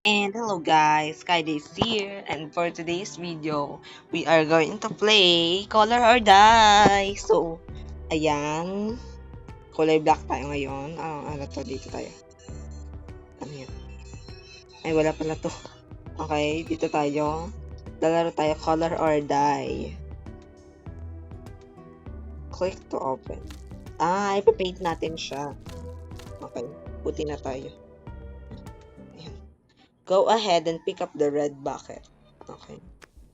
And hello guys, Skydays here, and for today's video, we are going to play Color or Die. So, ayan, kulay black tayo ngayon. Ano to, dito tayo. Ano yan? Ay, wala pala to. Okay, dito tayo. Lalaro tayo Color or Die. Click to open. Ipapaint natin siya. Okay, puti na tayo. Ayan. Go ahead and pick up the red bucket. Okay.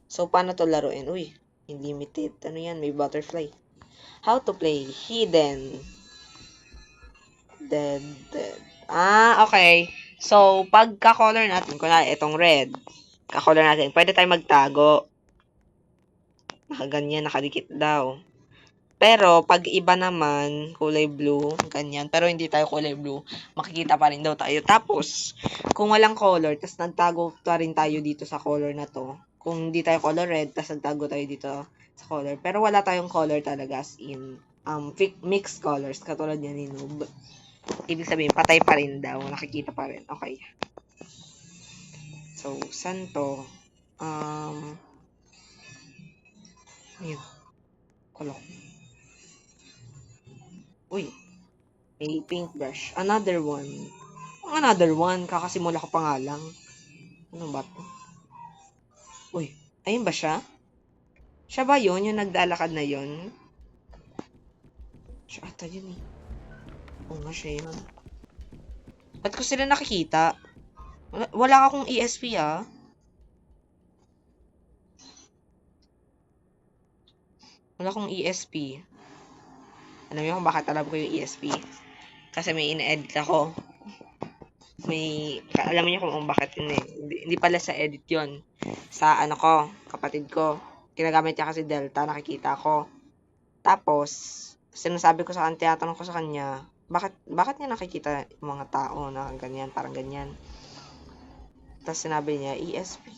So, paano to laruin? Uy, unlimited. Ano yan? May butterfly. How to play? Hidden. Dead. Okay. So, pag ka-color natin, kunwari, itong red, ka-color natin, pwede tayo magtago. Nakaganyan, nakadikit daw. Pero, pag iba naman, kulay blue, ganyan. Pero hindi tayo kulay blue, makikita pa rin daw tayo. Tapos, kung walang color, tas nagtago pa rin tayo dito sa color na to. Kung hindi tayo color red, tas nagtago tayo dito sa color. Pero wala tayong color talaga as in mixed colors, katulad yan ni Noob. Ibig sabihin, patay pa rin daw, nakikita pa rin. Okay. So, saan to? Ayun. Kulok. Uy, may paintbrush. Another one. Another one. Kakasimula ko pa nga lang. Ano ba to? Uy, ayun ba siya? Siya ba yun? Yung naglalakad na yun? Siya ata yun eh. Oo nga siya yun. Ba't ko sila nakikita? Wala akong ESP ah. Wala akong ESP. Alam niyo kung bakit alam ko yung ESP? Kasi may ina-edit ako. Alam niyo kung bakit yun eh. Hindi pala sa edit yun. Sa ano ko, kapatid ko. Ginagamit niya kasi Delta, nakikita ko. Tapos, sinasabi ko sa kanya, tinatanong ko sa kanya, bakit niya nakikita yung mga tao na ganyan, parang ganyan. Tapos sinabi niya, ESP.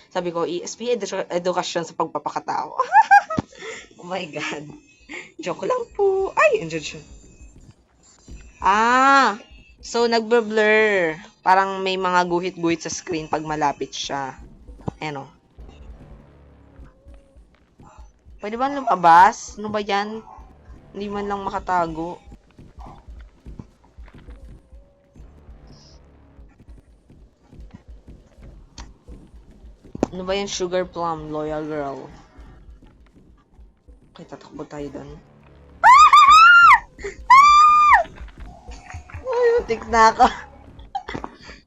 Sabi ko, ESP, edukasyon sa pagpapakatao. Oh my God. Joke lang po. Ay, andyan siya. So nagbe-blur. Parang may mga guhit-guhit sa screen pag malapit siya. Ano? Pwede ba lumabas? Ano ba yan? Hindi man lang makatago. Ano ba yan? Sugar Plum, Loyal Girl. Okay, tatakbo tayo doon. Ay, matik na ako.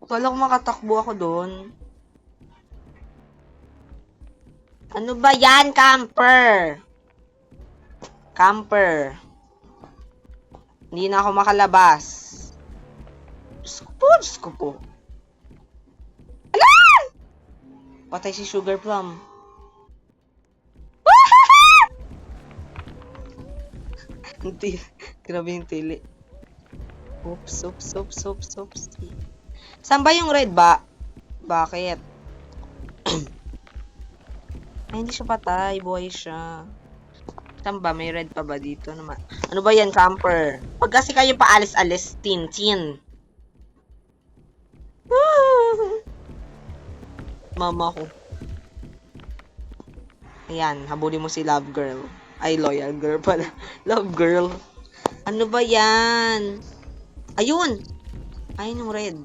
Wala kong makatakbo ako doon. Ano ba yan, camper? Camper. Hindi na ako makalabas. Diyos ko po. Ala! Patay si Sugar Plum. Grabe yung tili. Oops. Saan ba yung red ba? Bakit? Ay, hindi siya patay. Buhay siya. Saan ba? May red pa ba dito naman? Ano ba yan, camper? Pag kasi kayo paalis-alis, tin. Mama ko. Ayan, habulin mo si Love Girl. Ay, Loyal Girl pala. Love Girl. Ano ba yan? Ayun! Ayun yung red.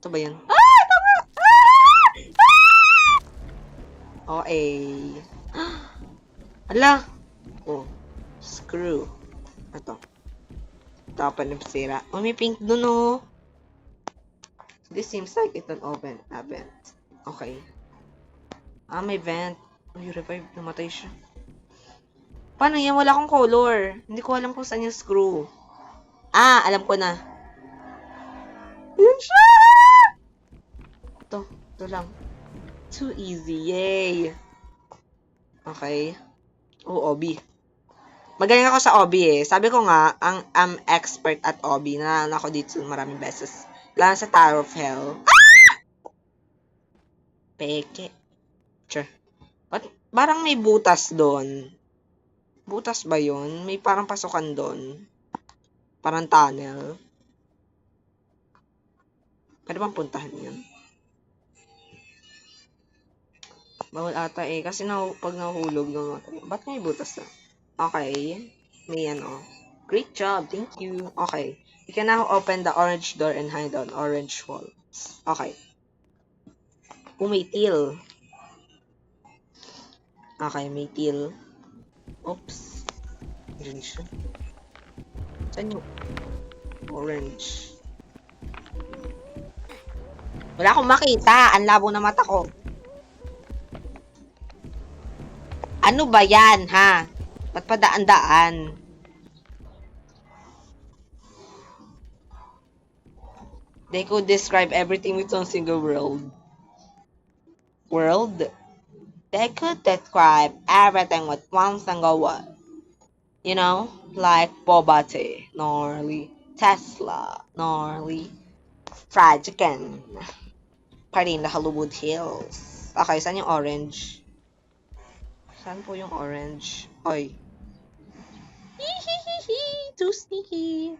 Ito ba yun? Tama! Okay. Ala! Oh. Screw. Ito. Tapan ng sira. Oh, may pink dun, oh. This seems like it's an open vent. Okay. May vent. Uy, revive. Namatay siya. Paano yan? Wala akong color. Hindi ko alam kung saan yung screw. Alam ko na. Yun siya! Ito lang. Too easy. Yay! Okay. OB. Magaling ako sa OB eh. Sabi ko nga, I'm expert at OB. Nanalo ako dito maraming beses. Lalo sa Tower of Hell. Peke. Sure. Parang may butas doon. Butas ba yun? May parang pasukan doon. Parang tunnel. Pwede bang puntahan yun? Bawal ata eh. Kasi pag nahulog, namatay. Ba't may butas na? Okay. May ano. Great job. Thank you. Okay. You can now open the orange door and hide on orange walls. Okay. May till. Okay, may till. Oops. Green siya. Saan yung orange? Wala akong makita. Ang labo na mata ko. Ano ba yan, ha? Ba't pa daan-daan? They could describe everything with one single word. World? They could describe everything with one single word. You know? Like poverty, gnarly, Tesla, gnarly, fried chicken, party in the Hollywood Hills. Okay, saan yung orange? Saan po yung orange? Oy. Hihihihi! Too sneaky.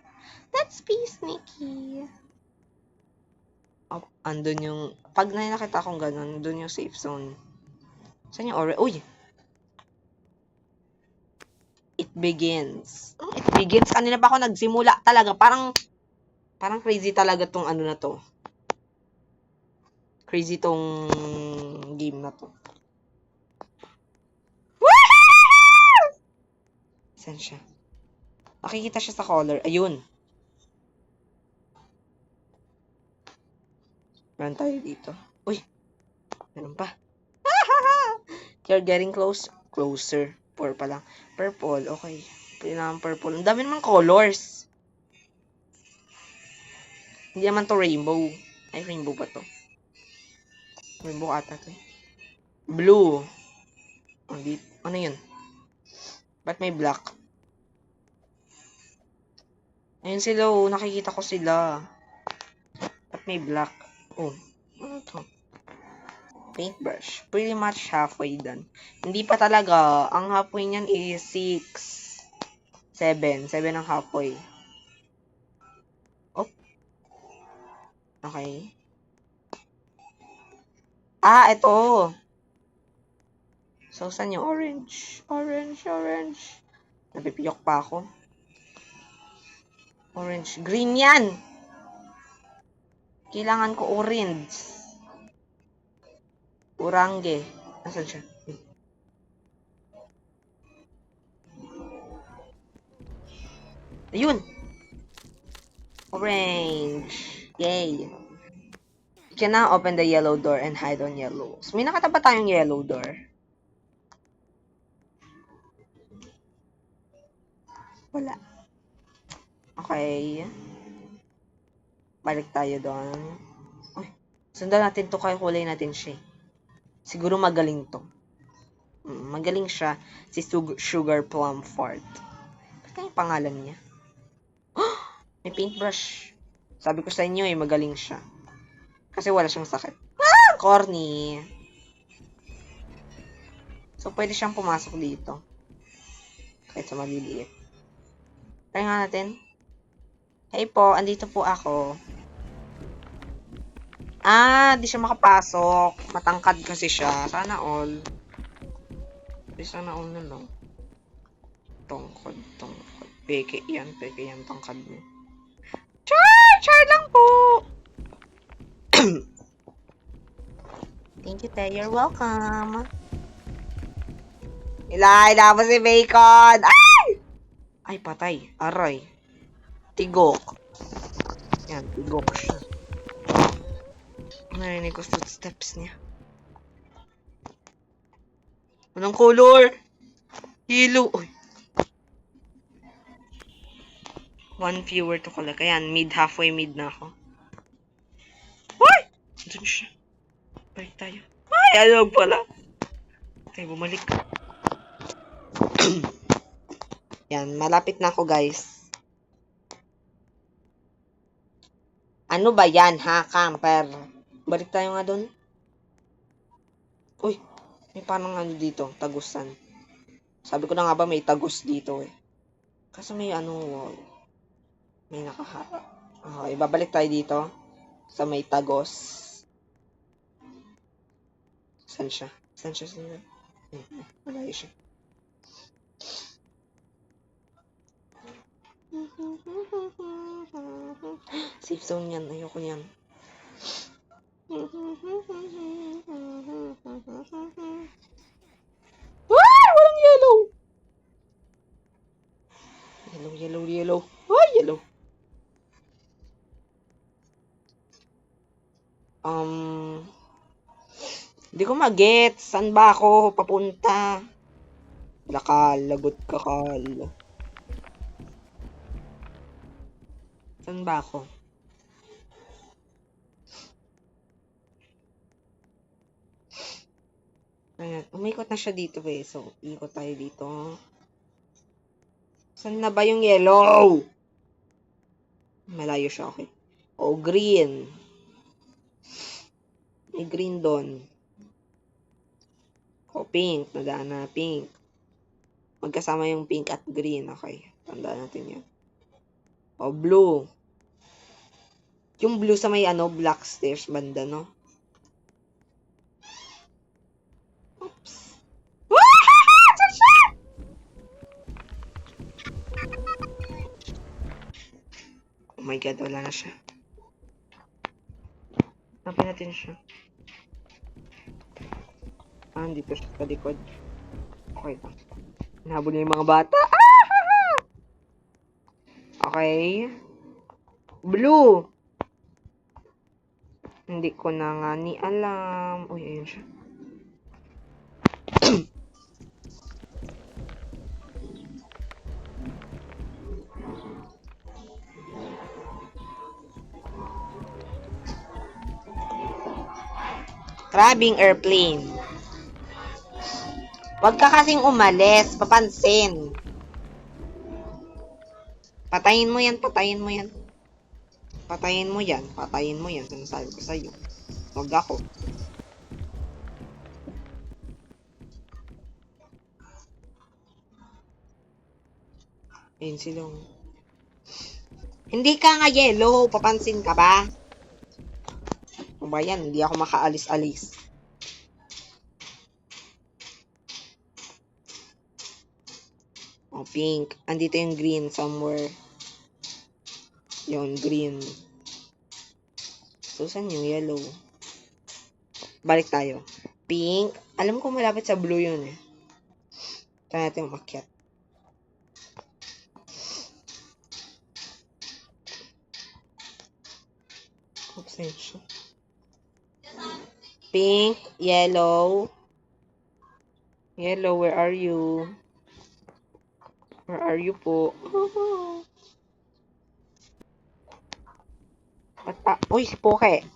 Let's be sneaky. Oh, andun yung... Pag nakita kong ganun, dun yung safe zone. Saan yung orange? Uy! It begins. It begins? Kanina pa ako nagsimula talaga. Parang crazy talaga tong ano na to. Crazy tong game na to. Woohoo! Saan siya? Nakikita siya sa color. Ayun. Meron tayo dito. Uy! Meron pa. You're getting closer. Purple lang. Purple. Okay. Pwede naman purple. Ang dami naman colors. Hindi naman to rainbow. Ay, rainbow ba to? Rainbow ata to. Blue. Ano yun? Ba't may black? Ayun sila, oh. Nakikita ko sila. Ba't may black? Oh. Ano to? Paintbrush. Pretty much halfway done. Hindi pa talaga. Ang halfway niyan is 6. 7. 7 ang halfway. Oh. Okay. Ah, ito. So, saan yung orange? Orange. Napipiyok pa ako. Orange. Green yan! Kailangan ko orange. Orange. Nasaan siya? Ayun! Orange. Yay! You can now open the yellow door and hide on yellow. So, may nakita ba tayong yellow door? Wala. Okay. Balik tayo doon. Uy, sundan natin to kaya kulay natin siya. Siguro magaling to. Magaling siya. Si Sugar Plum Fart. Bakit yung pangalan niya? May paintbrush. Sabi ko sa inyo magaling siya. Kasi wala siyang sakit. Ah! Corny. So, pwede siyang pumasok dito. Kahit sa maliliit. Try nga natin. Hey po, andito po ako. Ah, di siya makapasok. Matangkad kasi siya. Sana all. Sana all na lang. Tongkod. Peke yan, tangkad mo. Char lang po! Thank you, Tay. You're welcome. Ila mo si Bacon! Ay! Ay, patay. Aray. Tigok. Yan, tigok siya. Narinig ko footsteps niya. Anong color? Yellow. Uy. One viewer to collect. Ayan, halfway mid na ako. Uy! Doon siya. Balik tayo. Ay, ano pala? Tayo, bumalik. Yan, malapit na ako, guys. Ano ba yan, ha, camper? Balik tayo nga doon. Uy, may parang ano dito, tagusan. Sabi ko na nga ba may tagus dito eh. Kaso may ano, may nakaharap. Okay, babalik tayo dito. Sa may Tagos. Saan siya? Saan siya? Malayo siya. Safe zone yan. Ayoko yan. Ah! Walang yellow! Yellow. Ay, yellow. Hindi ko mag-get. Saan ba ako papunta? Lagot ka, Kal. Saan ba ako? Ayan. Umikot na siya dito, eh. So, ikot tayo dito. Saan na ba yung yellow? Malayo siya, okay. O, green. May green doon. O, pink. Nadaan na pink. Magkasama yung pink at green. Okay. Tandaan natin yan. O, blue. Yung blue sa may black stairs banda, no? Oops. Oh my God, wala na siya. Hanapin natin siya. Dito siya sa likod. Okay. Nahabol niya yung mga bata. Okay. Blue. Hindi ko na nga ni alam. Uy, ayun siya. Crabbing airplane. Huwag ka kasing umalis. Papansin. Patayin mo yan. Patayin mo yan. Sinasabi ko sa'yo. Huwag ako. Ayun silong. Hindi ka nga yellow. Papansin ka ba? Ano ba yan? Hindi ako makaalis-alis. O, pink. Andito yung green somewhere. Yung green. So, saan yung yellow? Balik tayo. Pink. Alam ko malapit sa blue yun eh. Try natin umakyat. Oops, pink, yellow. Yellow, where are you? Where are you po? Uy, si Poke.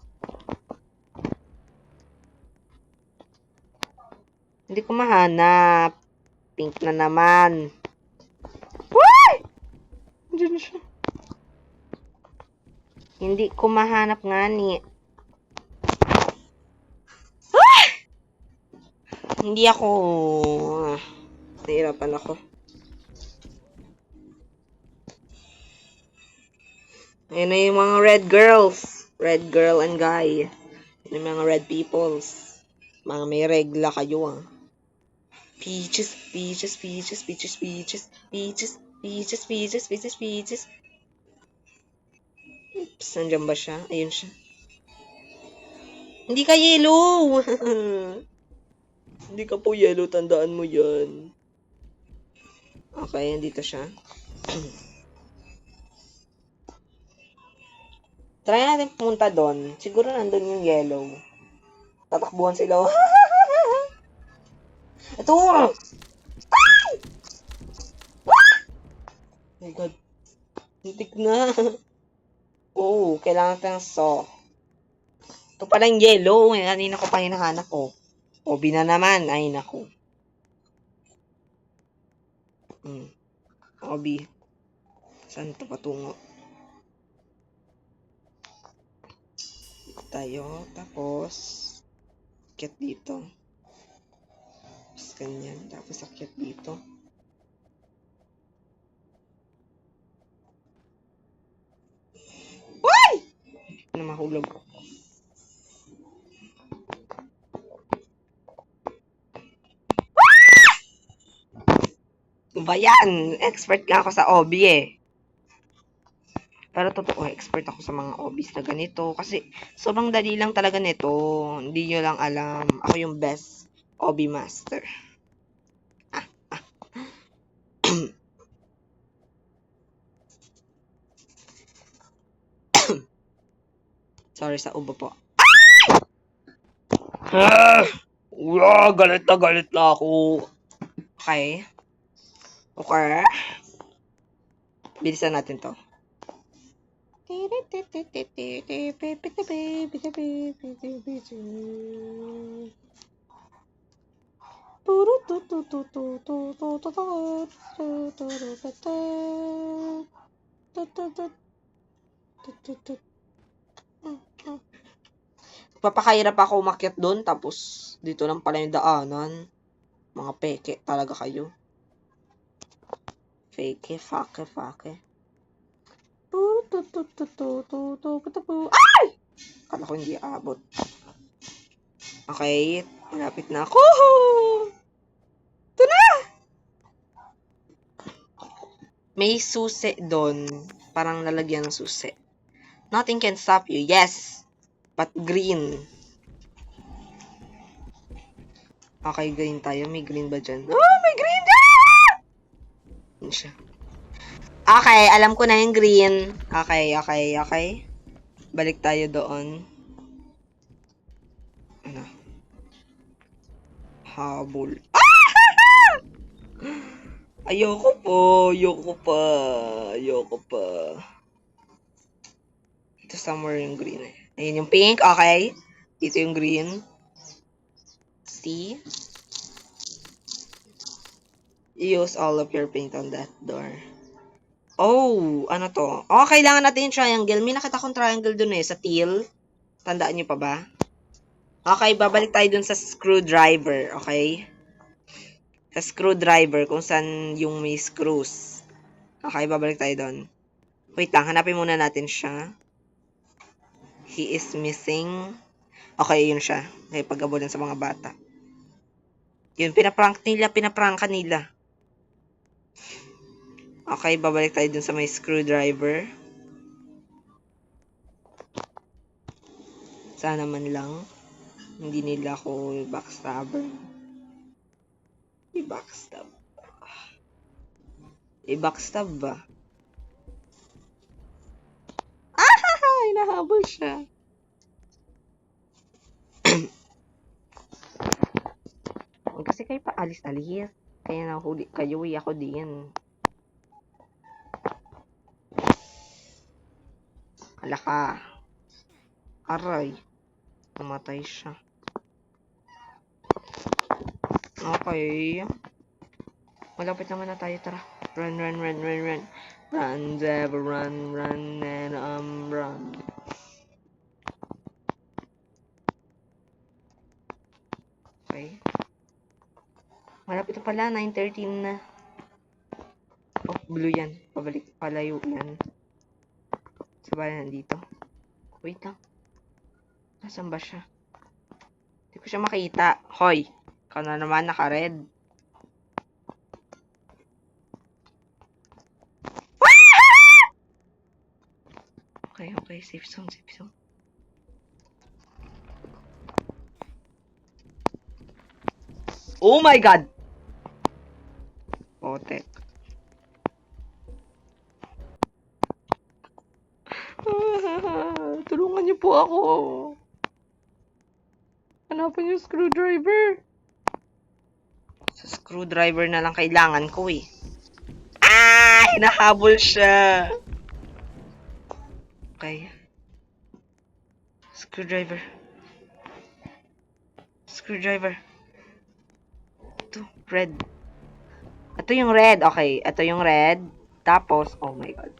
Hindi ko mahanap. Pink na naman. Uy! Diyan siya. Hindi ko mahanap nga ni. Ah! Hindi ako. Nahirapan ako. Ayun na yung mga red girls. Red girl and guy. Yung mga red peoples. Mga may regla kayo Peaches. Oops, nandiyan ba siya? Ayun siya. Hindi ka yellow! Hindi ka po yellow, tandaan mo yan. Okay, nandito siya. Try natin pumunta doon. Siguro nandun yung yellow. Tatakbuhan sila. Ito! Ay! Oh my God. Hitik na. Oo, kailangan tayong saw. Ito palang yellow. Kanina ko pa hinahanap ko. Obi na naman. Ay, naku. Obi. Saan ito patungo? Tayo. Tapos, akyat dito. Tapos, ganyan. Tapos, akyat dito. Uy! Ano mahulog. Ba yan? Expert nga ako sa OB eh. Pero totoo, expert ako sa mga OBs na ganito. Kasi sobrang dali lang talaga nito. Hindi nyo lang alam. Ako yung best OB master. Sorry sa ubo po. Galit na ako. Okay. Okay. Bilisan natin to. Papakahirap ako umakyat doon, tapos dito lang pala yung daanan. Mga peke talaga kayo. Fake, fake. Ay! Kala ko hindi aabot. Okay, malapit na ako. Ito na! May susi doon. Parang lalagyan ng susi. Nothing can stop you. Yes. But green. Okay, green tayo. May green ba dyan? Oh, may green dyan! Yun siya. Okay, alam ko na yung green. Okay. Balik tayo doon. Ano? Habol. Ah! Ayoko pa. Ito somewhere yung green eh. Ayun yung pink. Okay. Dito yung green. See? Use all of your paint on that door. Oh, ano to? Oh, kailangan natin yung triangle. May nakita kong triangle dun eh, sa teal. Tandaan nyo pa ba? Okay, babalik tayo dun sa screwdriver. Okay? Sa screwdriver, kung saan yung may screws. Okay, babalik tayo dun. Wait lang, hanapin muna natin siya. He is missing. Okay, yun siya. Okay, pag-abulan sa mga bata. Yun, pinaprank nila. Okay, babalik tayo dun sa may screwdriver. Sana man lang hindi nila ako backstabber. I-backstab ba? Hinahabol siya. Kasi kayo pa alis-alis. Kaya nahuli kayo, ako din. Hala ka. Aray. Namatay siya. Okay. Malapit naman na tayo. Tara. Run. Run, Zeb, run, and run. Okay. Malapit na pala. 9:13 na. Oh, blue yan. Palayo yan. Sabay nandito. Wait lang. Nasaan ba siya? Hindi ko siya makita. Hoy! Ikaw na naman, naka-red. Okay. Safe zone. Oh my God! Potek. Tulungan niyo po ako. Hanapan yung screwdriver. Sa screwdriver na lang kailangan ko eh. Hinahabol siya. Okay. Screwdriver. Ito, red. Ito yung red. Okay, ito yung red. Tapos, oh my God.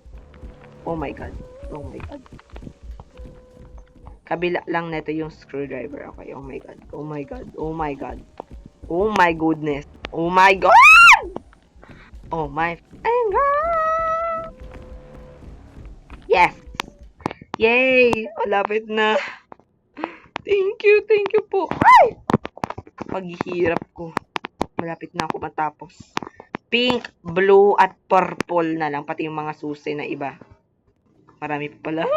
Kabila lang nito yung screwdriver. Okay, oh my God. Oh my goodness. Oh my God! Oh my God! Yay! Malapit na. Thank you po. Ay! Paghihirap ko. Malapit na ako matapos. Pink, blue, at purple na lang. Pati yung mga susi na iba. Marami pa pala.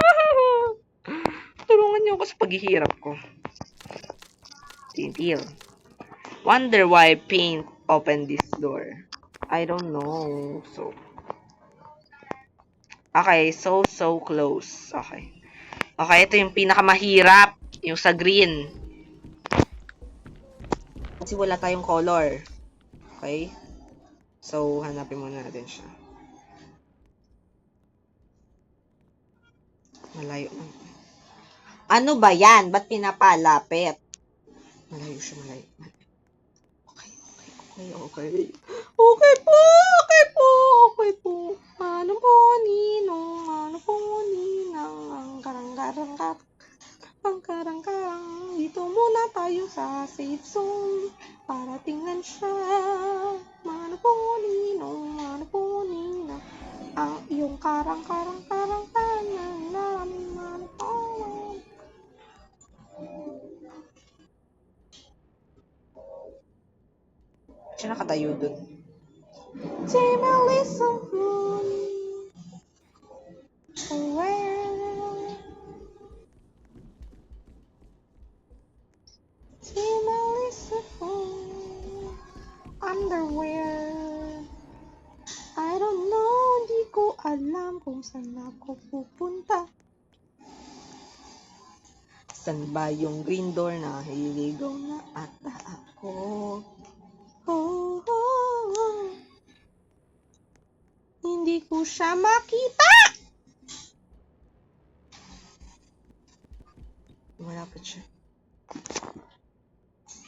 Tulungan niyo ako sa paghihirap ko. Tintil. Wonder why Pink opened this door. I don't know. Okay, so close. Okay. Okay, ito yung pinakamahirap. Yung sa green. Kasi wala tayong color. Okay? So, hanapin muna natin siya. Malayo na. Ano ba yan? Ba't pinapalapit? Malayo siya, malayo. Okay. Okay po. Ano po, ninong? Ano po, ninang? Ang karang-karang. Dito muna tayo sa safe zone para tingnan siya. Ano po, ninong? Ano po, ninang? Ang iyong karang-karang. Ano po, siya nakatayo dun. Listen, underwear. I don't know, di ko alam kung saan ako pupunta. Saan ba yung green door na hiligaw na ata ako? Hindi ko siya makita! Wala pa siya.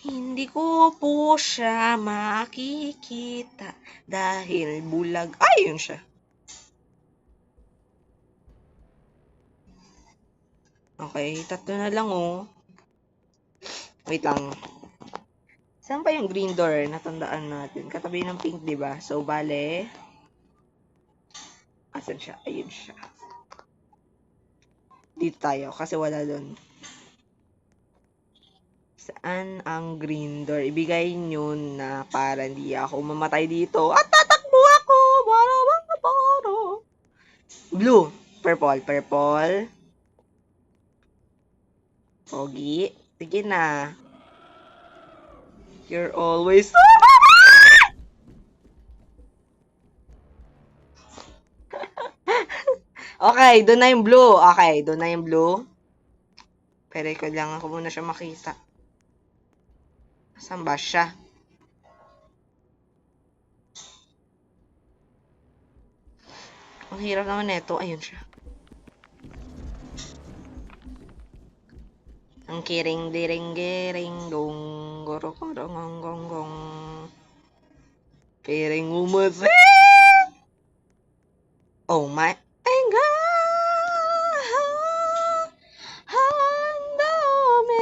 Hindi ko po siya makikita dahil bulag. Ay, yun siya. Okay, 3 na lang oh. Wait lang. Saan pa yung green door? Natandaan natin. Katabi ng pink, di ba? So, bale. Asan siya? Ayun siya. Dito tayo kasi wala doon. Saan ang green door? Ibigay nyo na para hindi ako mamatay dito. At tatakbo ako! Blue. Purple. Pogi. Sige na. You're always so okay, doon na yung blue. Okay, doon na yung blue. Pero kailangan ko muna siya makita. Saan ba siya? Ang hirap naman nito. Ayun siya. Ang kiring diring giring gong goro gong gong gong piring umasi. Oh my God, handome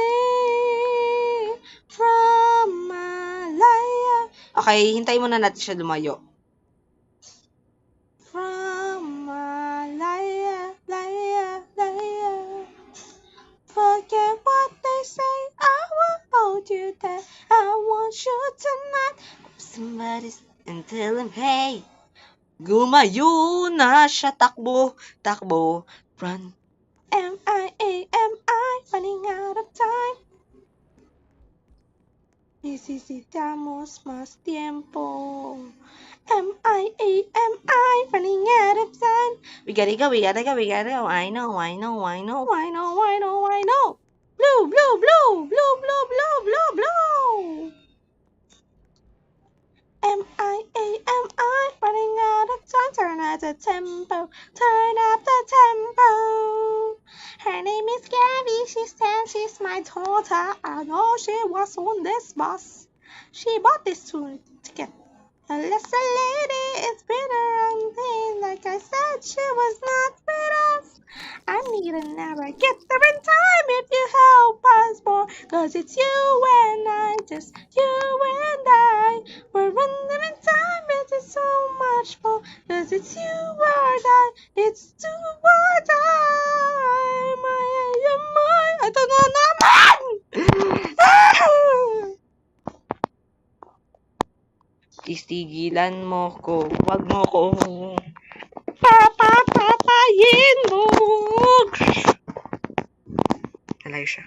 from Malaya. Okay, hintayin muna natin siya lumayo. From Malaya. Forget what they say, I will hold you there. I want you tonight. Somebody's and tell him, hey. Gumayo na siya, takbo, run. M-I-A-M-I, running out of time. Necesitamos más tiempo. M-I-A-M-I, running out of time. We gotta go. I know. Blue. M-I-A-M-I, running out of time. Turn up the tempo. Her name is Gabby. She says she's my daughter. I know she was on this bus. She bought this ticket. Unless a lady is bitter on me, like I said, she was not with us. I need to never get there in time if you help us more. Cause it's you and I, just you and I. We're running in time, it's so much more. Cause it's you or I, it's do or die. Istigilan mo ko. Wag mo ko. Papapatayin mo. Nalayo siya.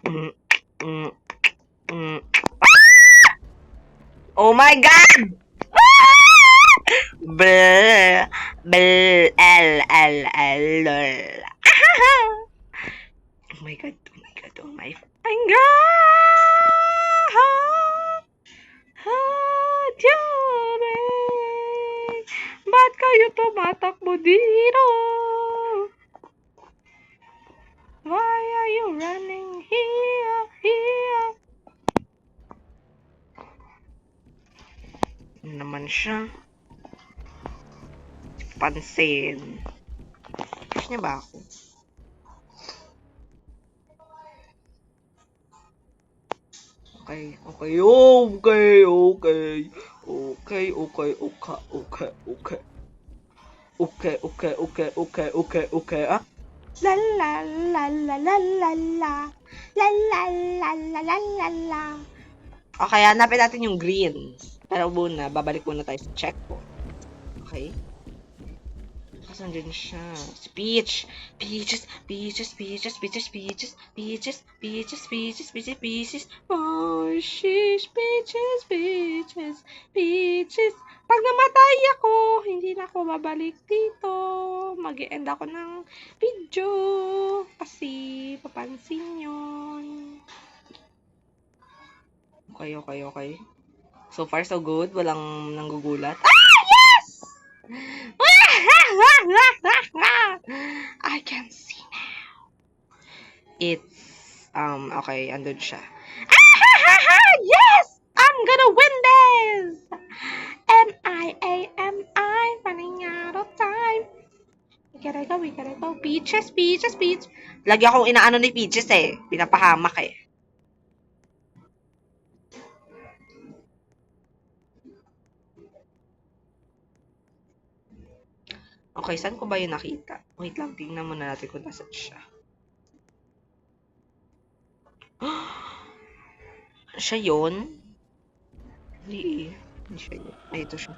Mm, mm, mm. Oh my God! Blah, blah, lol. Oh my God, oh my God, oh my God! Hadyabing, ba't kayo tumatakbo dito? Why are you running here, here? Ano naman siya? Pansin. Push niya ba ako? Okay, okay, okay, okay. Okay, okay, okay, okay, okay. Okay, okay, okay, okay, okay, okay, ah? La la la la la la la. La la la la la la la. Okay, hanapin natin yung green. Pero muna, babalik muna tayo sa checkpoint. Okay? Kasi nandyan siya. Si Peach! Peaches, peaches, peaches, peaches, peaches, peaches, peaches, peaches, peaches, peaches. Oh, sheesh, peaches, peaches, peaches. Pag namatay ako, hindi na ako babalik dito. Mag-e-end ako ng video. Kasi, papansin yun. Okay, okay, okay. So far, so good. Walang nanggugulat. Ah! Yes! I can see now. It's, okay, andun siya. Yes! I'm gonna win this! M-I-A-M-I, running out of time. We gotta go. Peaches, peaches, peach. Lagi akong inaano ni Peaches eh. Pinapahamak eh. Okay, saan ko ba yun nakita? Wait lang, tingnan muna natin kung nasan siya. Siya yun? Hindi eh. Hindi siya yun. Ay, ito siya.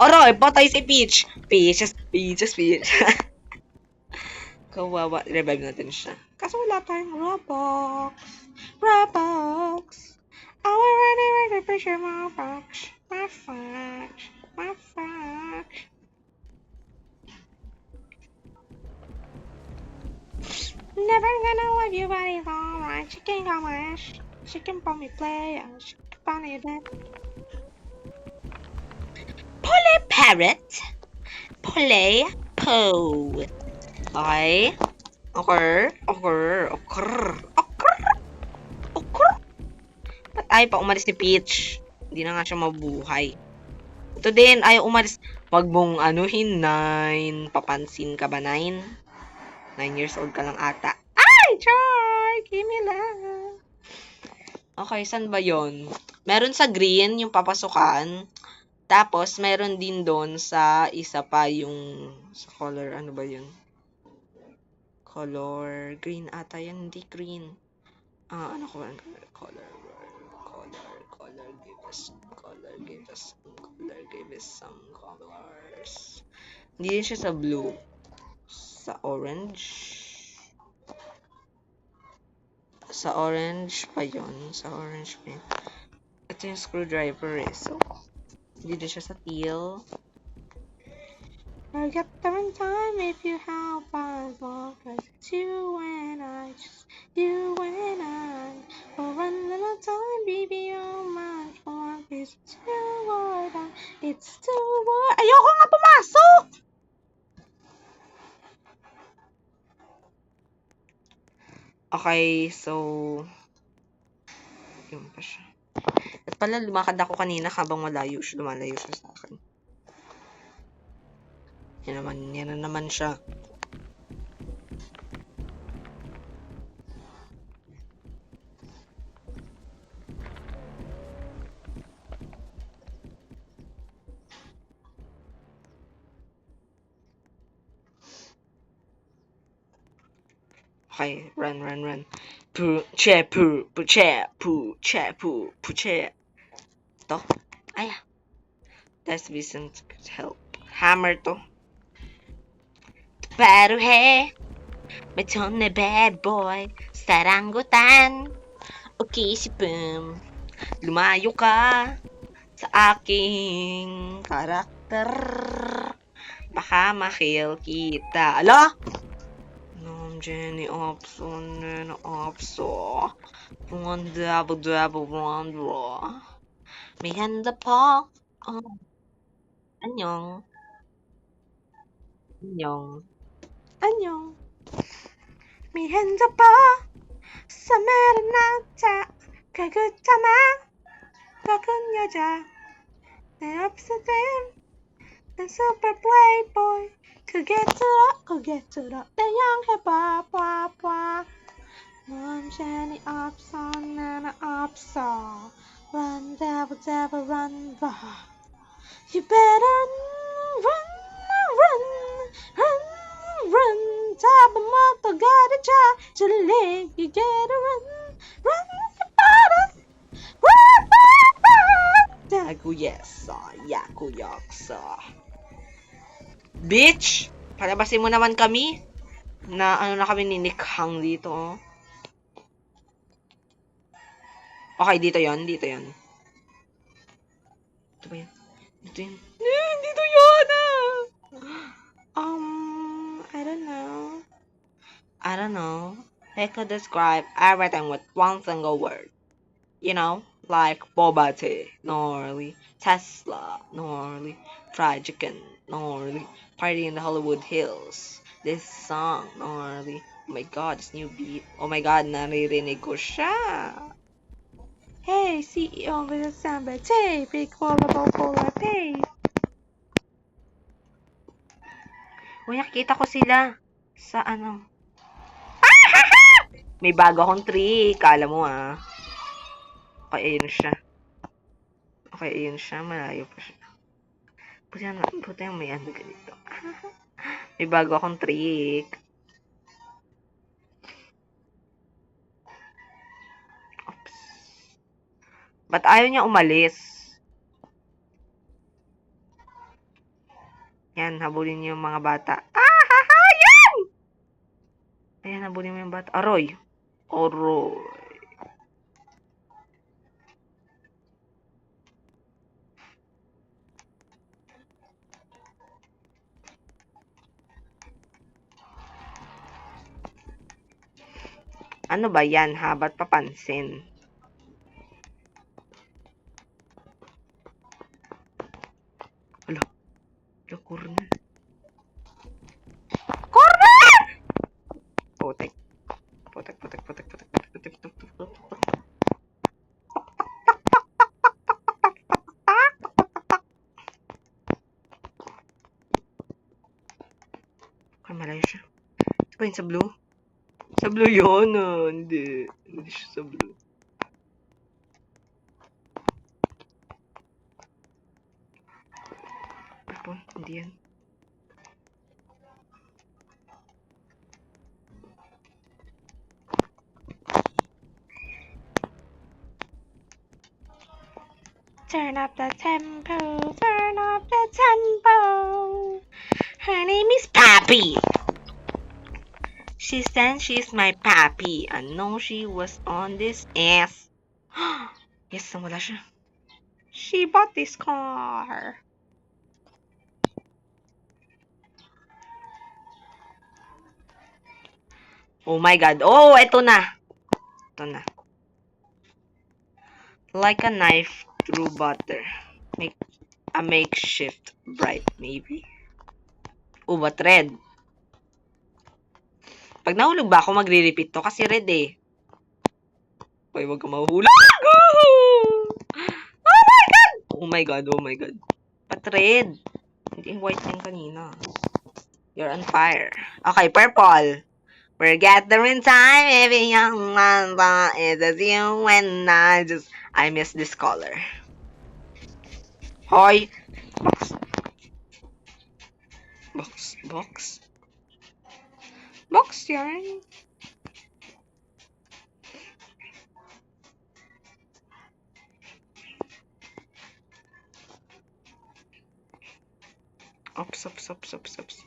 Aray, patay si Peach! Peaches, Peaches, Peach. Kawawa. Revive natin siya. Kaso wala tayong Robux. Robux. I already pressure my Robux. My Fox. My Fox. Never gonna love you, but it's alright. Chicken got my ass. Chicken for me play. Chicken for me dead. Polly Parrot. Polly Poo. Okay? Okay? Okay? Okay? Okay? Ba't ayaw pa umalis si Peach? Hindi na nga siya mabuhay. Ito din, ayaw umalis. Wag mong anuhin, 9. Papansin ka ba, 9? 9 years old ka lang ata. Ay, Joy! Give me love. Okay, saan ba yon? Meron sa green, yung papasukan. Tapos, meron din doon sa isa pa yung sa color, ano ba yun? Color, green ata yan, hindi green. Ano ko, color, give us some colors. Hindi din siya sa blue. Sa orange. Sa orange pa yun. Sa orange pa yun. Ito yung screwdriver eh. So, hindi din siya sa teal. Forget the time if you help us more. Cause it's you and I. Just you and I. For one little time, baby, you're much more. It's too what I. It's too what. Ayoko nga pumasok! Okay, so. Yun pa siya. At pala, lumakad ako kanina habang lumalayo siya sa akin. Yan na naman siya. Okay, run. Puche, puche. To. Ay, that's Vincent could help. Hammer to. Pero hey, may tone na bad boy. Saranggutan. Okay, si Pum. Lumayo ka sa aking karakter. Baka makil kita. Ala? Jenny Opson, Nana Opso. Wanda. May handa pa. Oh, anyong. Anyong. May handa pa. Sa meron na kagutama. Bakun 여자. 내 없어진 난 super playboy. 그게 들어. 내 향해봐, 봐. 넌 재니 없어, 나는 없어. Run, devil, run. You better run. 잡아먹고 가르쳐 줄래. You gotta run. You better run. Yakuyaksa. Bitch! Palabasin mo naman kami. Na ano na kami ninikhang dito. Oh. Okay, dito yon. Dito ba yan? Dito yun! I don't know. I could describe everything with one single word. You know, like boba tea, gnarly, Tesla, gnarly, fried chicken, gnarly, party in the Hollywood Hills. This song, gnarly. Oh my god, this new beat. Oh my god, naririnig ko siya. Hey, CEO with a samba tape, big polar pace. Uy, nakikita ko sila sa ano. May bago akong trick, kala mo ah. Okay, ayun siya. Malayo pa siya. Buti yung may ano ganito. May bago akong trick. Oops. Ba't ayaw niya umalis? Yan, habulin niyo yung mga bata. Yan! Ayan, habulin mo yung bata. Aroy. Ano ba yan, ha? Ba't papansin? Alo. Corner. Putek. Ay, malayo siya. Ito ba yun sa blue? Sa blue yun, Hindi. Hindi siya sa blue. Purple, hindi yan. Turn up the tempo. Her name is Papi. She said she's my papi. I know she was on this ass. Yes, wala siya. She bought this car. Oh my god. Oh, ito na. Like a knife through butter. Make a makeshift bright, maybe. Oh, but red. Pag nahulog ba ako, magre-repeat to kasi red eh. Uy, wag ka mahuhulog. Oh my god. But red. Hindi white yung kanina. You're on fire. Okay, purple. We're gathering time, every young man, it is you and I miss this color. Hoy! Box yarn. Ops, ops, ops, ops, ops.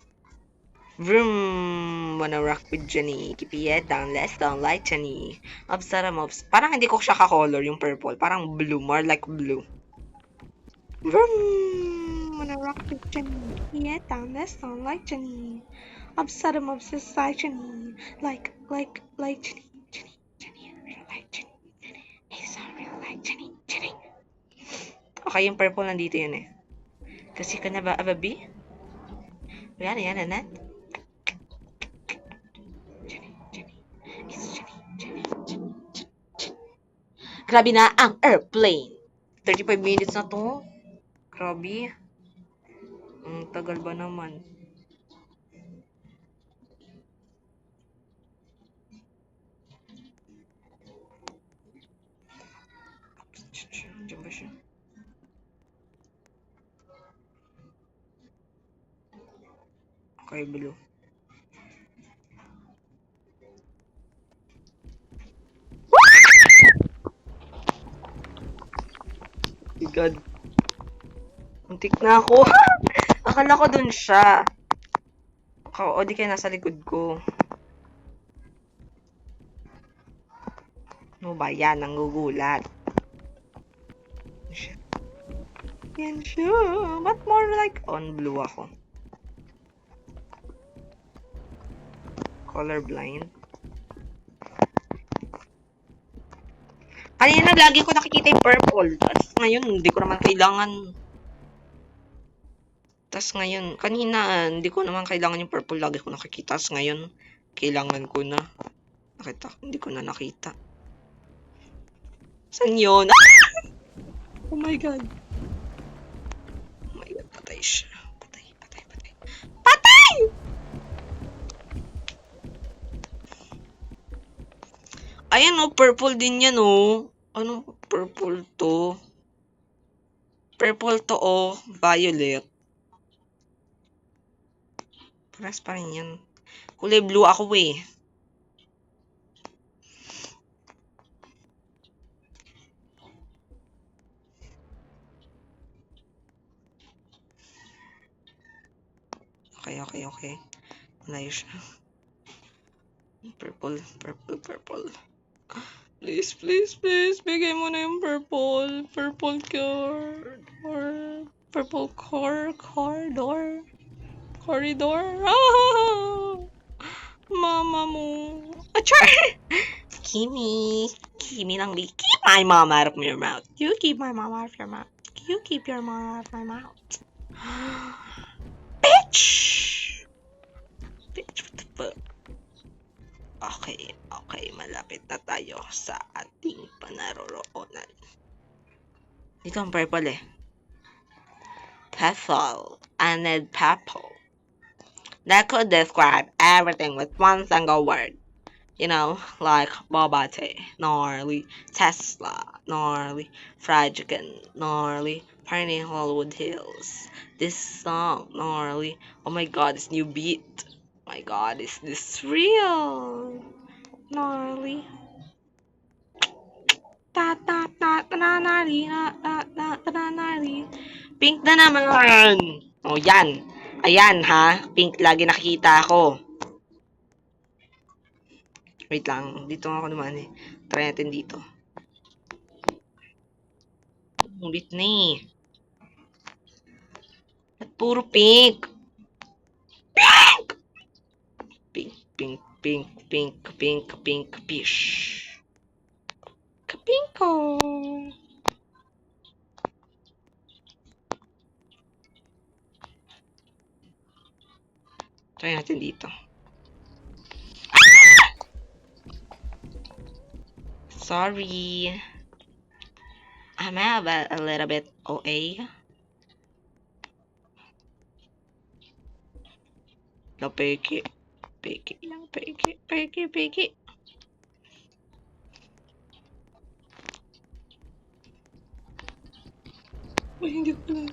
Vroom! Wanna rock with Jenny. Keep your head down, let's down like Jenny. Ops, ops. Parang hindi ko siya ka-color yung purple. Parang blue, more like blue. Vroom! Wanna rock with Jenny. Keep your head down, let's down like Jenny. Ops, like Jenny. Like Jenny. Jenny, real like Jenny. It's a real like Jenny. Okay, yung purple nandito yun eh. Kasi ka na ba, ababi? Yan, anan. Grabe na ang airplane. 35 minutes na to. Grabe. Ang tagal ba naman? Diyan ba siya? Okay, blue. My God. Muntik na ako. Akala ko dun siya. O di kaya nasa likod ko. Ano ba yan? Nanggugulat. Yan siya. But more like on blue ako. Colorblind. Kanina lagi ko nakikita yung purple. Tapos ngayon, hindi ko naman kailangan. Tapos ngayon, kanina, hindi ko naman kailangan yung purple. Lagi ko nakikita. Tapos ngayon, kailangan ko na. Hindi ko na nakita. Saan yun? Oh my God. Oh my God, patay siya. Patay. Patay! Ayan oh, purple din yan oh. Anong purple to? Purple to oh, violet. Paras pa rin yan. Kulay blue ako eh. Okay. Malayo siya. Purple. Please. Bigay mo na yung purple. Purple corridor. Ah! Mama mo. Achar! Kimi lang. Keep my mom out of your mouth. You keep my mom out of your mouth. You keep your mom out of my mouth. Bitch! What the fuck? Okay, malapit na tayo sa ating panaroroonan. Dito ang purple eh. Purple. I need purple. That could describe everything with one single word. You know, like boba tea, gnarly, Tesla, gnarly, fried chicken, gnarly, Pioneer Hollywood Hills. This song, gnarly. Oh my God, this new beat. My God, is this real? Gnarly. Pink na naman. Oh, yan. Ayan, ha? Pink lagi nakikita ako. Wait lang. Dito ako naman eh. Try natin dito. Ulit na eh. At puro pink. Pink. Pish. Kapinko. Try natin dito. Sorry. I'm a little bit OA. No, peke. Peke. Ay, hindi ko lang.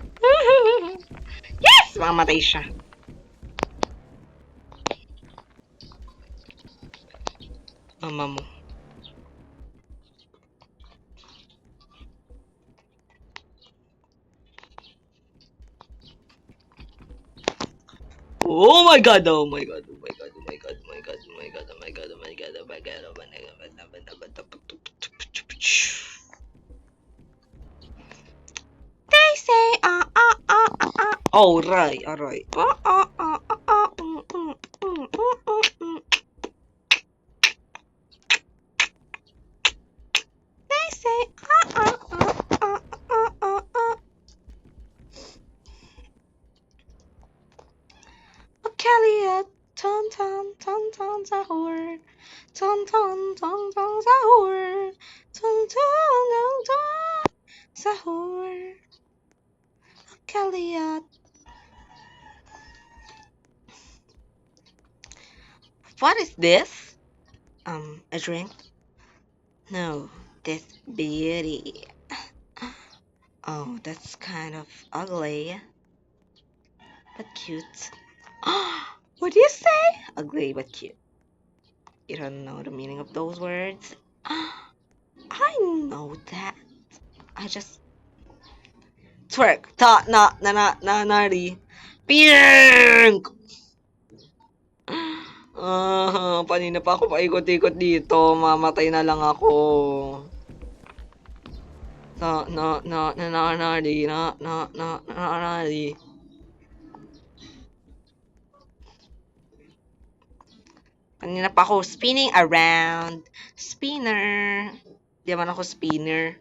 Yes! Mamamatay siya. Mama mo. Oh my god, oh my god, oh my god, oh my god, oh my god, oh my god, oh my god, oh my god, oh my god, oh my god, They say alright, alright. They say Kelly, ton ton ton ton sahur, ton ton ton ton sahur, ton ton ton ton sahur. Kelly, what is this? A drink? No, this beauty. Oh, that's kind of ugly, but cute. What do you say? Ugly but cute. You don't know the meaning of those words? I know that. I just twerk. Ta na na na na nari. Pink! Panina pa ako paikot-ikot dito. Mamatay na lang ako. Nari. Nari. Kanina pa ako spinning around. Spinner. Di man ako spinner.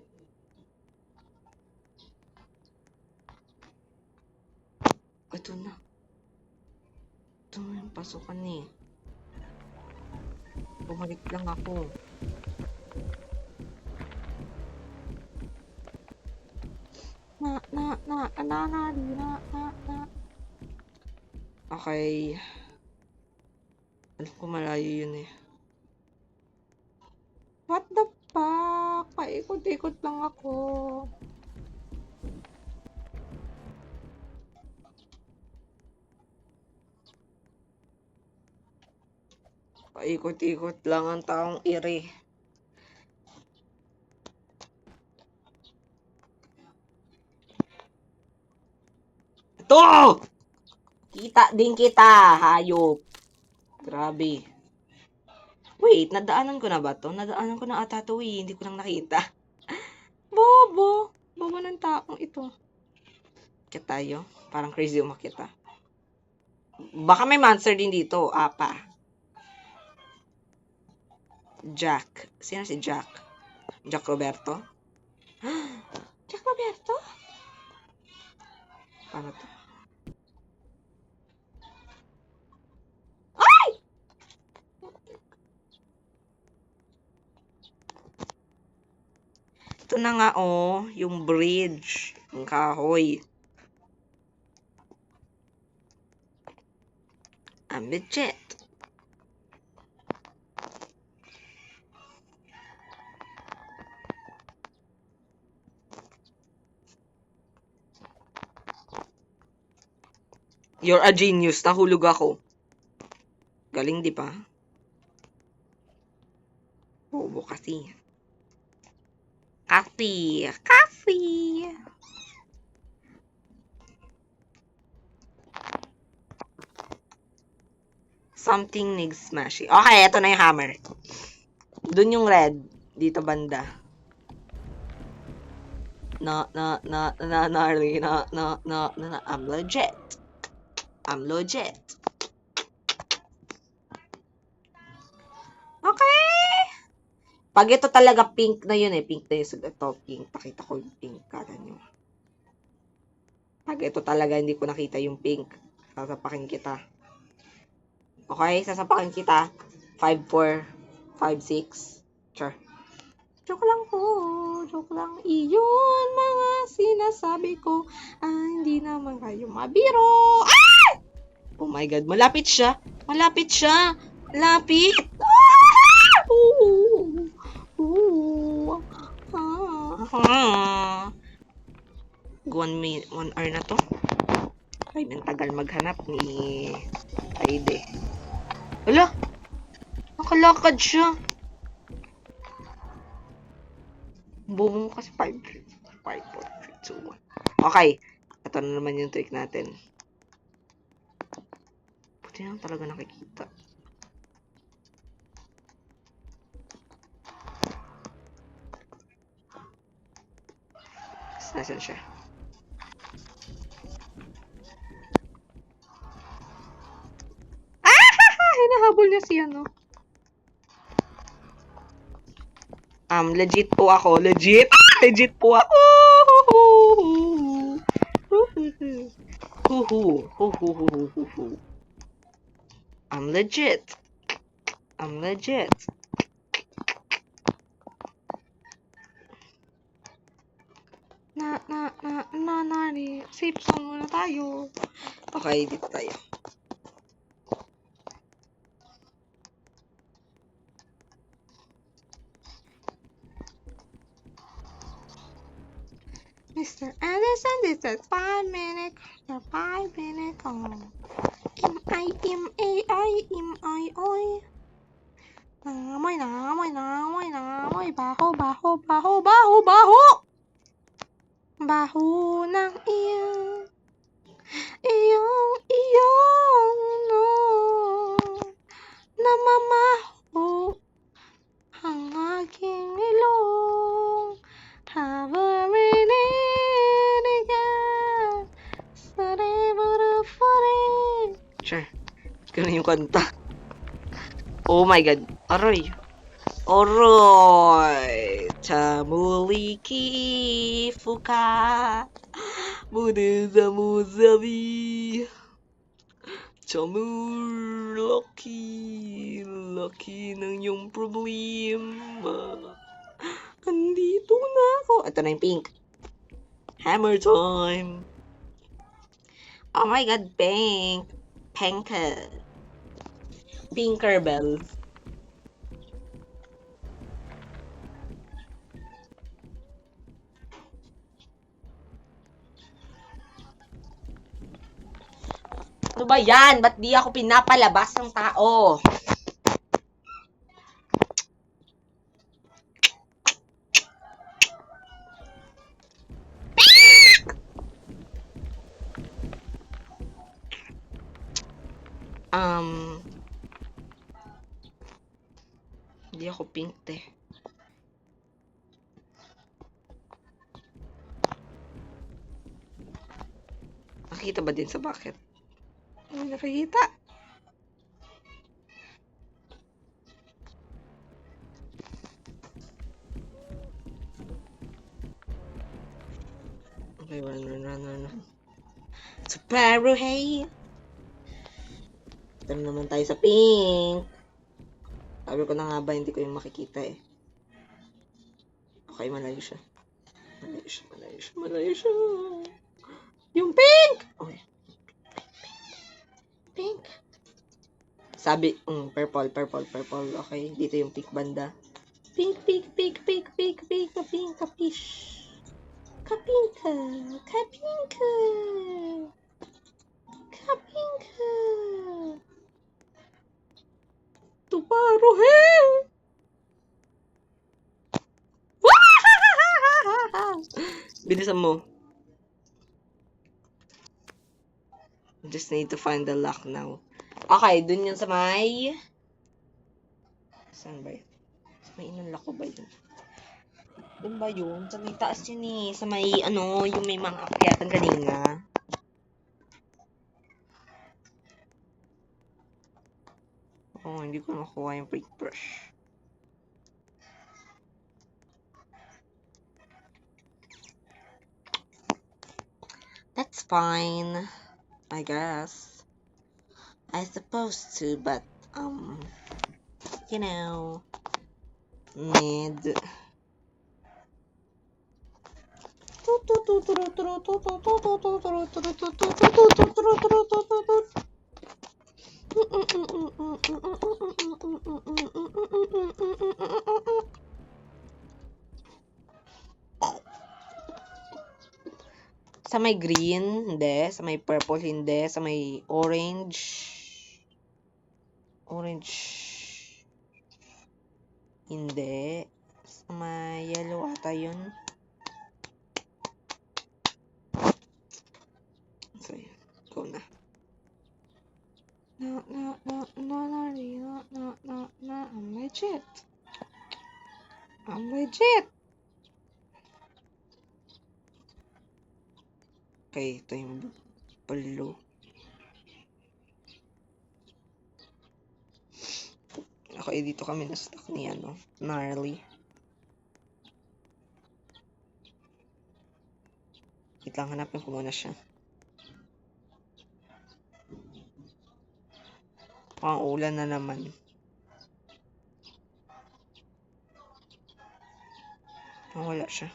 Ito na. Ito na yung pasukan eh. Bumalik lang ako. Okay. Alam ko malayo yun eh. What the fuck? Paikot-ikot lang ako. Paikot-ikot lang ang taong iri. Ito! Kita din kita, hayop. Grabe. Wait, nadaanan ko na ba to? Nadaanan ko na ata to eh. Hindi ko lang nakita. Bobo. Bobo ng taong ito. Kaya tayo. Parang crazy umakita. Baka may monster din dito. Apa. Jack. Sino si Jack? Jack Roberto? Jack Roberto? Paano to? Ay! Ito na nga oh, yung bridge. Yung kahoy. I'm legit. You're a genius. Nahulog ako. Galing, di ba? Bobo kasi. Kasi. Something needs smashing. Okay, ito na yung hammer. Doon yung red. Dito banda. I'm legit. I'm legit. Okay. Pag ito talaga pink na yun eh. Pink na yun. So, ito, pink. Pakita ko yung pink. Kala nyo. Pag ito talaga hindi ko nakita yung pink. Sasapakin kita. Okay? Sasapakin kita. 5'4", 5'6". Sure. Joke lang po. Joke lang. Iyon mga sinasabi ko. Hindi naman kayo mabiro. Ah! Oh my God. Malapit siya. Malapit siya. Malapit. Ah! Ooh. Ooh. Ah. 1 hour na to. Ay, ang tagal maghanap ni Aide. Wala. Nakalakad siya. Bobo mo kasi 5, 4, 3, 2, 1. Okay. Ito na naman yung trick natin. Di lang talaga nakikita. Nasaan siya? Hinahabol niya si ano. Legit po ako. Legit! Legit po ako! I'm legit. I'm legit. Nari. Safe zone muna tayo. Okay, dito tayo. Mr. Anderson, this is 5 minute. The 5 minute call. M-I-M-A-I-M-I-O. Nangamoy. Baho. Baho ng iyong no. Namamaho ang aking ilong. Have a minute again. Sure. Ganun yung kanta. Oh my god. Aroy. Tamuliki fuka. Muda muzabi. Laki ng iyong problema. Andito na ako. Ito na yung pink. Hammer time. Oh my god, pink. Pinkerbell. Ano ba yan? Ba't di ako pinapalabas ng tao? Hindi ako pink, te. Nakikita ba din sa bucket? Ay, nakikita. Okay, run. Super, hey! Ito naman tayo sa pink. Sabi ko na nga ba, hindi ko yung makikita eh. Okay, malayo siya. Yung pink! Okay. Pink. Sabi, purple. Okay, dito yung pink banda. Pink. Kapish. Kapinka. Tuparo, hey! Bilisan mo. Just need to find the lock now. Okay, dun yun sa may... Saan ba yun? Sa may inunlock ko ba yun? Dun ba yun? Sa may taas yun eh. Sa may yung may mga akyatan kanina. Oh, hindi ko nakuha yung paintbrush. That's fine. I guess. I supposed to, but, need... Sa may green, hindi. Sa may purple, hindi. Sa may orange, hindi. Sa may yellow ata yun. So, go na. No, no, no, no, no, no, no, no, no, I'm legit. I'm legit. Okay, ito yung blue. Okay, dito kami na-stuck ni Gnarly. Wait lang, hanapin ko muna siya. Ang ulan na naman. Wala siya.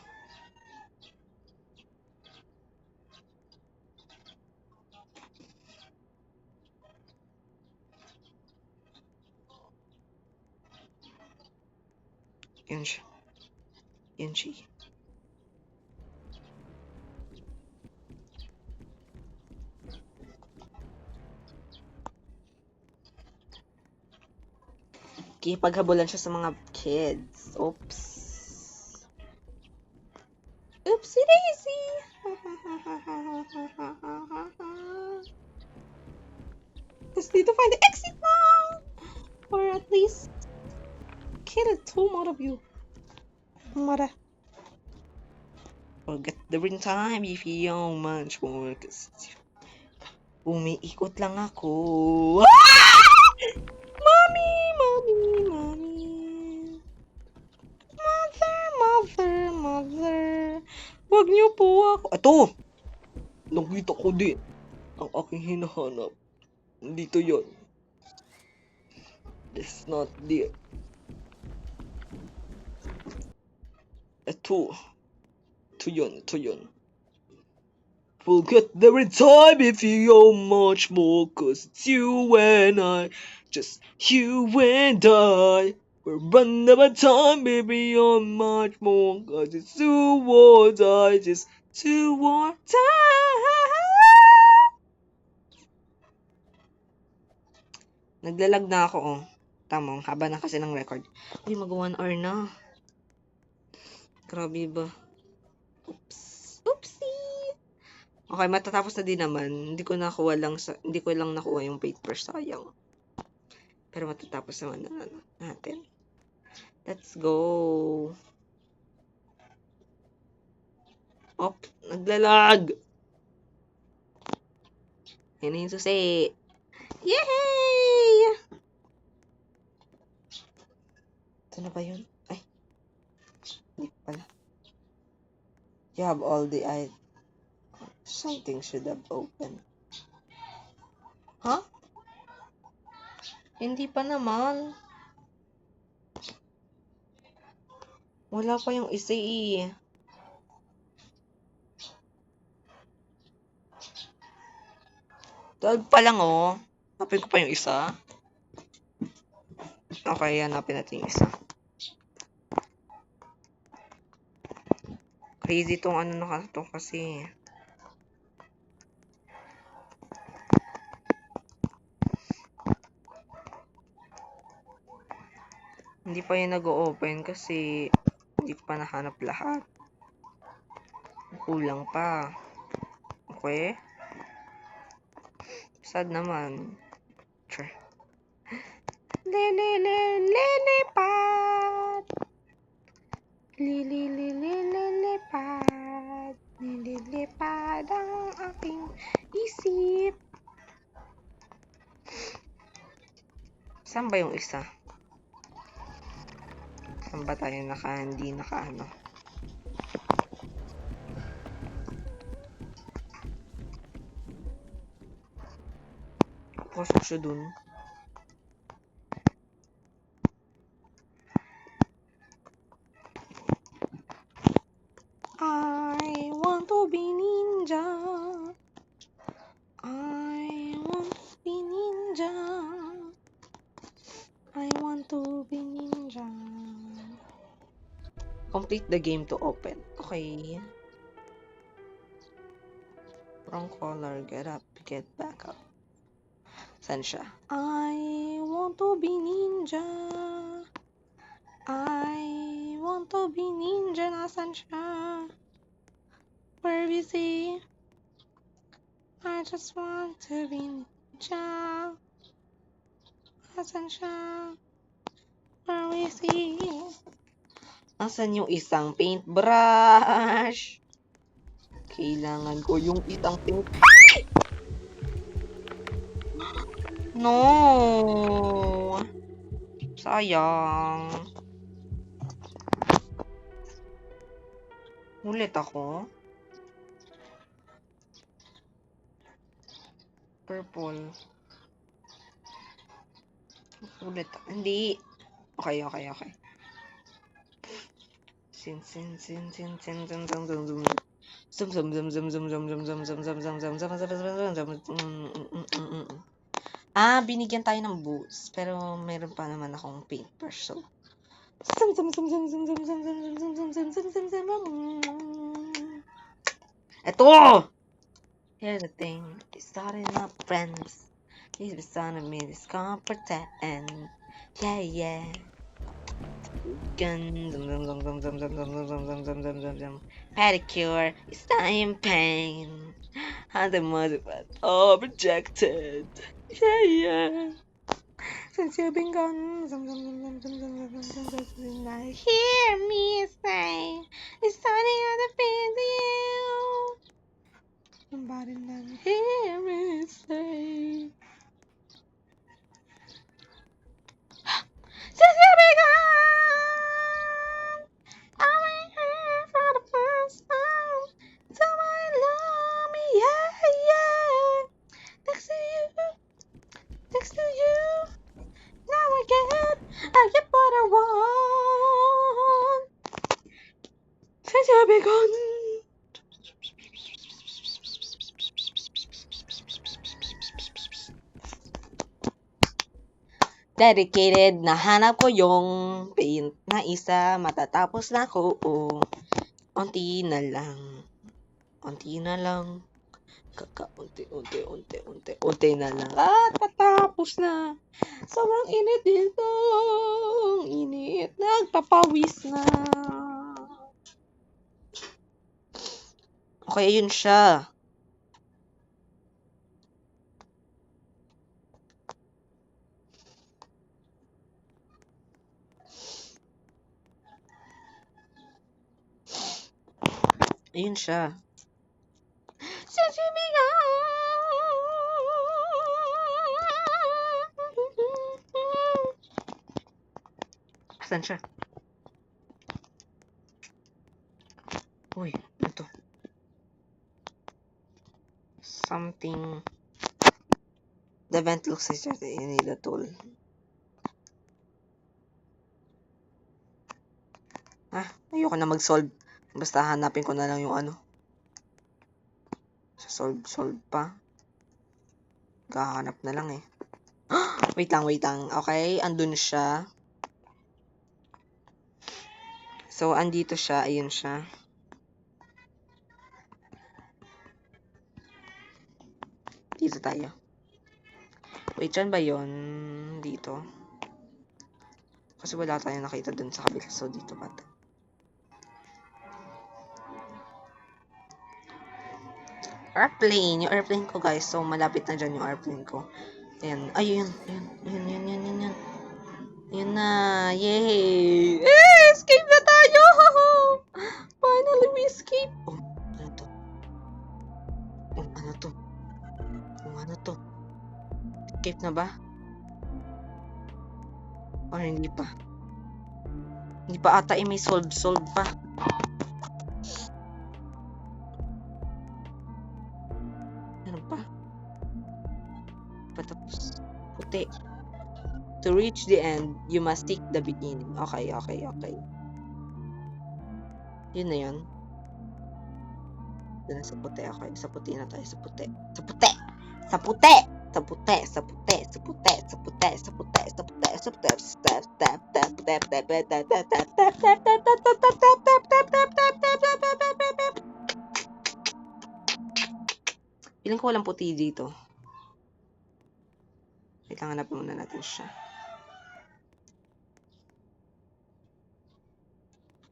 Yan siya. Yan siya. Kipaghabulan siya sa mga kids. Oops. Oopsie daisy. Just need to find the exit now. Or at least kill the two more of you. Mara. Forget the ring time if you don't much more. Umiikot lang ako. Mommy, mommy, mommy. Mother, mother, mother. Huwag niyo po ako. Ito! Nakita ko din. Ang aking hinahanap. Dito yon. It's not there. Ito. Ito yun. Forget every time if you owe much more, cause it's you and I, just you and I. We're running out of time, baby, you're much more, cause it's you or I, just you or I. Naglalag na ako, oh. Tama, haba na kasi ng record. Uy, mag-1 hour na. Grabe ba? Oops. Oopsie! Okay, matatapos na din naman. Hindi ko lang nakuha yung paper, sayang. Pero matatapos naman na natin. Let's go. Op, naglalag. Yan yung susi. Yay! Ito na ba yun? Ay. Hindi pala. You have all the something should have opened. Huh? Hindi pa naman. Wala pa yung isa eh. Dahil pa lang oh. Hanapin ko pa yung isa. Okay, hanapin natin yung isa. Crazy tong to kasi. Hindi pa yung nag-o-open kasi hindi ko pa nahanap lahat. Kulang pa. Okay? Sad naman. Sure. Lilipad. Lilipad. Lilipad ang aking isip. Saan ba yung isa? Saan ba tayo hindi naka Pasok siya dun. I want to be ninja. I want to be ninja. I want to be ninja. Complete the game to open. Okay. Wrong color. Get up. Get back up. Saan siya? I want to be ninja. I want to be ninja. Nasaan siya? Where is he? I just want to be ninja. Asan siya? Where is he? Asan yung isang paintbrush? Kailangan ko yung isang paint. No! Sayang. Ulit ako. Purple. Ulit. Hindi. Okay. Sin. Zum. Binigyan tayo ng boots. Pero meron pa naman akong paintbrush. So, Eto! Here's the thing. It's starting up, friends. He's beside me, this can't pretend. Yeah. Gun. Pedicure. It's not in pain. And the mother was all rejected. Yeah. Since you've been gone, hear me say, it's starting on the feel you. Somebody let me hear me say, since you've been gone, I'm here for the first time. Somebody love me, yeah. Next to you. Now I get what I want. Since you've been gone. Dedicated, nahanap ko yung paint na isa, matatapos na ko. Unti na lang. Unti na lang. At patapos na. Sobrang init dito. Init. Nagpapawis na. Okay, ayun siya. Ayun siya. Since you began. Asan siya? Uy, ito. Something. The vent looks like you need a tool. Ayoko na mag-solve. Basta hanapin ko na lang yung ano. Solve pa. Gahanap na lang eh. Wait lang. Okay, andun siya. So, andito siya. Ayun siya. Dito tayo. Wait, dyan ba yun? Dito. Kasi wala tayong nakita dun sa kabila. So, dito ba ito? Airplane. Yung airplane ko, guys. So, malapit na dyan yung airplane ko. Ayan. Ayun. Yun na. Yay! Escape na tayo! Finally, we escape! Ano to? Escape na ba? Or hindi pa? Hindi pa ata may solve pa. Ano pa? Patapos. Puti. To reach the end, you must take the beginning. Okay. Yun na yun. Doon na sa puti. Okay, sa puti na tayo. Sa puti. Piling ko walang puti dito. Wait lang, hanapin muna natin siya.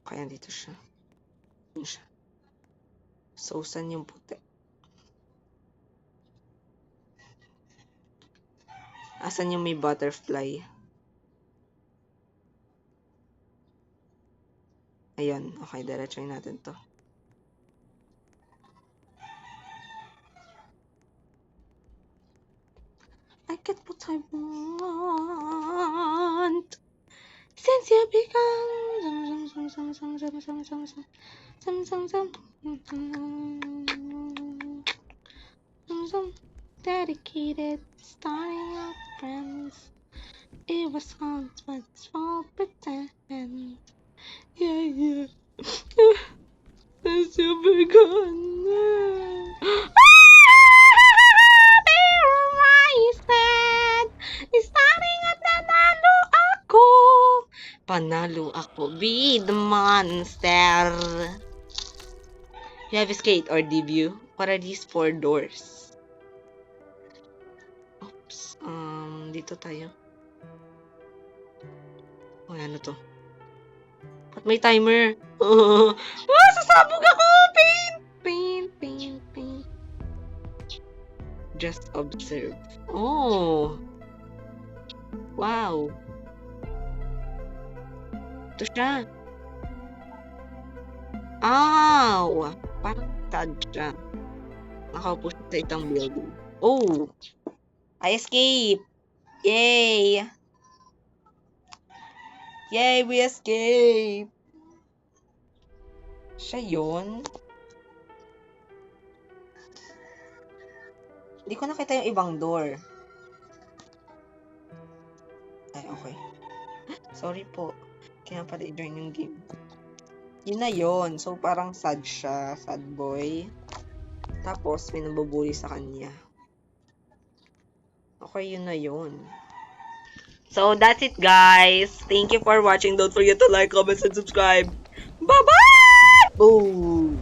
Kaya dito siya. Yun siya. So, saan yung puti? Asan yung may butterfly? Ayun. Okay, diretsuhin natin to. I get what I want. Since you began. Dedicated, starting out friends. It was fun, but small pretend. Yeah. Since you began. Starting at nanalo ako. Panalo ako. Be the monster. You have escape or debut? What are these 4 doors? Oops. Dito tayo. Oh, ano to? Ba't may timer? Sasabog ako! Pain. Just observe. Oh! Wow! Ito siya. Ow! Parang sad siya. Nakaupo siya sa isang building. Oh! I escape! Yay! Yay! We escape! Siya yun? Hindi ko nakita yung ibang door. Ay, okay. Sorry po. Kaya pala i-join yung game. Yun na yun. So, parang sad siya. Sad boy. Tapos, may nabubuli sa kanya. Okay, yun na yun. So, that's it, guys. Thank you for watching. Don't forget to like, comment, and subscribe. Bye-bye! Boom!